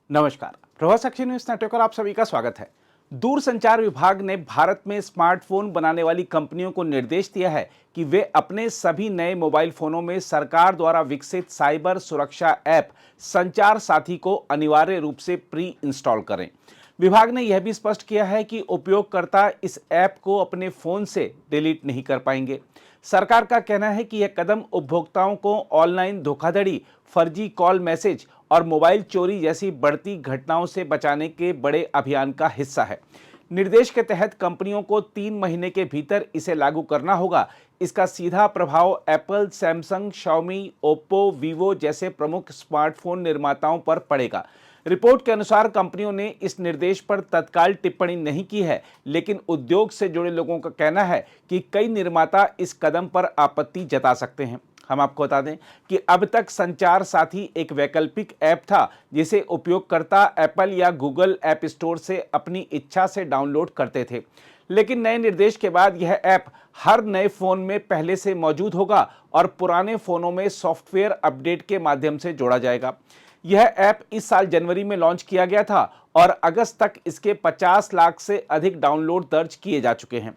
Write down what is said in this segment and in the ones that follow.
नमस्कार, प्रभात साक्षी news network पर आप सभी का स्वागत है। दूरसंचार विभाग ने भारत में स्मार्टफोन बनाने वाली कंपनियों को निर्देश दिया है कि वे अपने सभी नए मोबाइल फोनों में सरकार द्वारा विकसित साइबर सुरक्षा ऐप संचार साथी को अनिवार्य रूप से प्री इंस्टॉल करें। विभाग ने यह भी स्पष्ट किया है कि उपयोगकर्ता इस ऐप को अपने फोन से डिलीट नहीं कर पाएंगे। सरकार का कहना है कि यह कदम उपभोक्ताओं को ऑनलाइन धोखाधड़ी, फर्जी कॉल मैसेज और मोबाइल चोरी जैसी बढ़ती घटनाओं से बचाने के बड़े अभियान का हिस्सा है। निर्देश के तहत कंपनियों को 3 महीने के भीतर इसे लागू करना होगा। इसका सीधा प्रभाव Apple, Samsung, Xiaomi, Oppo, Vivo जैसे प्रमुख स्मार्टफोन निर्माताओं पर पड़ेगा। रिपोर्ट के अनुसार कंपनियों ने इस निर्देश पर तत्काल टिप्पणी नहीं की है, लेकिन उद्योग से जुड़े लोगों का कहना है कि कई निर्माता इस कदम पर आपत्ति जता सकते हैं। हम आपको बता दें कि अब तक संचार साथी एक वैकल्पिक ऐप था जिसे उपयोगकर्ता एप्पल या गूगल ऐप स्टोर से अपनी इच्छा से डाउनलोड करते थे, लेकिन नए निर्देश के बाद यह ऐप हर नए फोन में पहले से मौजूद होगा और पुराने फोनों में सॉफ्टवेयर अपडेट के माध्यम से जोड़ा जाएगा। यह ऐप इस साल जनवरी में लॉन्च किया गया था और अगस्त तक इसके 50 लाख से अधिक डाउनलोड दर्ज किए जा चुके हैं।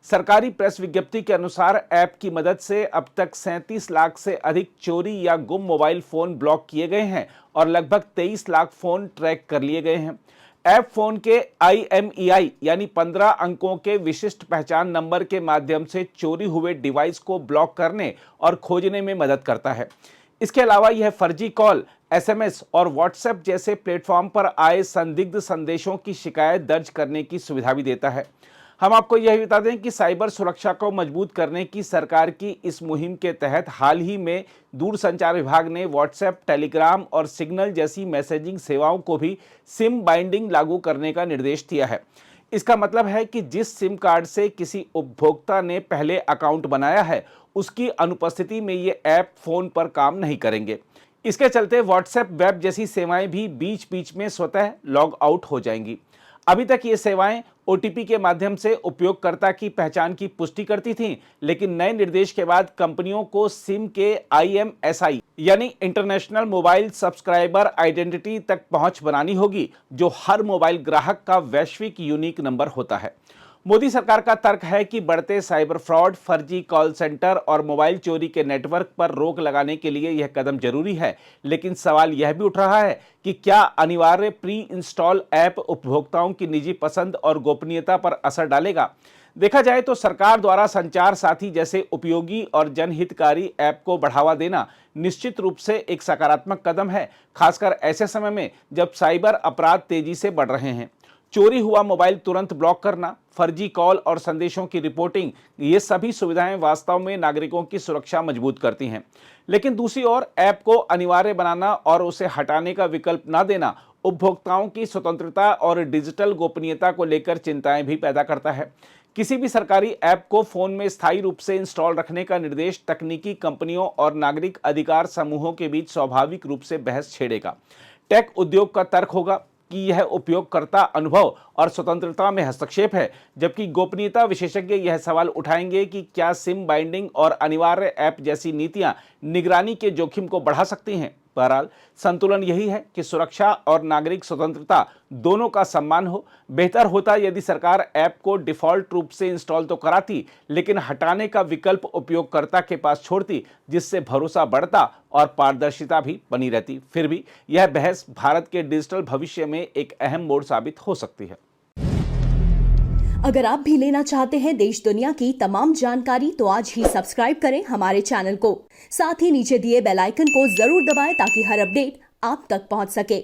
सरकारी प्रेस विज्ञप्ति के अनुसार ऐप की मदद से अब तक 37 लाख से अधिक चोरी या गुम मोबाइल फोन ब्लॉक किए गए हैं और लगभग 23 लाख फोन ट्रैक कर लिए गए हैं। ऐप फोन के IMEI यानी 15 अंकों के विशिष्ट पहचान नंबर के माध्यम से चोरी हुए डिवाइस को ब्लॉक करने और खोजने में मदद करता है। इसके अलावा यह फर्जी कॉल, SMS और व्हाट्सएप जैसे प्लेटफॉर्म पर आए संदिग्ध संदेशों की शिकायत दर्ज करने की सुविधा भी देता है। हम आपको यह बता दें कि साइबर सुरक्षा को मजबूत करने की सरकार की इस मुहिम के तहत हाल ही में दूरसंचार विभाग ने व्हाट्सएप, टेलीग्राम और सिग्नल जैसी मैसेजिंग सेवाओं को भी सिम बाइंडिंग लागू करने का निर्देश दिया है। इसका मतलब है कि जिस सिम कार्ड से किसी उपभोक्ता ने पहले अकाउंट बनाया है, उसकी अनुपस्थिति में ये ऐप फोन पर काम नहीं करेंगे। इसके चलते व्हाट्सएप वेब जैसी सेवाएं भी बीच बीच में स्वतः लॉग आउट हो जाएंगी। अभी तक ये सेवाएं OTP के माध्यम से उपयोगकर्ता की पहचान की पुष्टि करती थीं, लेकिन नए निर्देश के बाद कंपनियों को सिम के IMSI यानी इंटरनेशनल मोबाइल सब्सक्राइबर आइडेंटिटी तक पहुंच बनानी होगी, जो हर मोबाइल ग्राहक का वैश्विक यूनिक नंबर होता है। मोदी सरकार का तर्क है कि बढ़ते साइबर फ्रॉड, फर्जी कॉल सेंटर और मोबाइल चोरी के नेटवर्क पर रोक लगाने के लिए यह कदम जरूरी है, लेकिन सवाल यह भी उठ रहा है कि क्या अनिवार्य प्री इंस्टॉल ऐप उपभोक्ताओं की निजी पसंद और गोपनीयता पर असर डालेगा। देखा जाए तो सरकार द्वारा संचार साथी जैसे उपयोगी और जनहितकारी ऐप को बढ़ावा देना निश्चित रूप से एक सकारात्मक कदम है, खासकर ऐसे समय में जब साइबर अपराध तेजी से बढ़ रहे हैं। चोरी हुआ मोबाइल तुरंत ब्लॉक करना, फर्जी कॉल और संदेशों की रिपोर्टिंग, ये सभी सुविधाएं वास्तव में नागरिकों की सुरक्षा मजबूत करती हैं। लेकिन दूसरी ओर ऐप को अनिवार्य बनाना और उसे हटाने का विकल्प न देना उपभोक्ताओं की स्वतंत्रता और डिजिटल गोपनीयता को लेकर चिंताएं भी पैदा करता है। किसी भी सरकारी ऐप को फोन में स्थायी रूप से इंस्टॉल रखने का निर्देश तकनीकी कंपनियों और नागरिक अधिकार समूहों के बीच स्वाभाविक रूप से बहस छेड़ेगा। टेक उद्योग का तर्क होगा कि यह उपयोगकर्ता अनुभव और स्वतंत्रता में हस्तक्षेप है, जबकि गोपनीयता विशेषज्ञ यह सवाल उठाएंगे कि क्या सिम बाइंडिंग और अनिवार्य ऐप जैसी नीतियां निगरानी के जोखिम को बढ़ा सकती हैं। बहरहाल संतुलन यही है कि सुरक्षा और नागरिक स्वतंत्रता दोनों का सम्मान हो। बेहतर होता यदि सरकार ऐप को डिफॉल्ट रूप से इंस्टॉल तो कराती, लेकिन हटाने का विकल्प उपयोगकर्ता के पास छोड़ती, जिससे भरोसा बढ़ता और पारदर्शिता भी बनी रहती। फिर भी यह बहस भारत के डिजिटल भविष्य में एक अहम मोड़ साबित हो सकती है। अगर आप भी लेना चाहते हैं देश दुनिया की तमाम जानकारी, तो आज ही सब्सक्राइब करें हमारे चैनल को। साथ ही नीचे दिए बेल आइकन को जरूर दबाएं ताकि हर अपडेट आप तक पहुंच सके।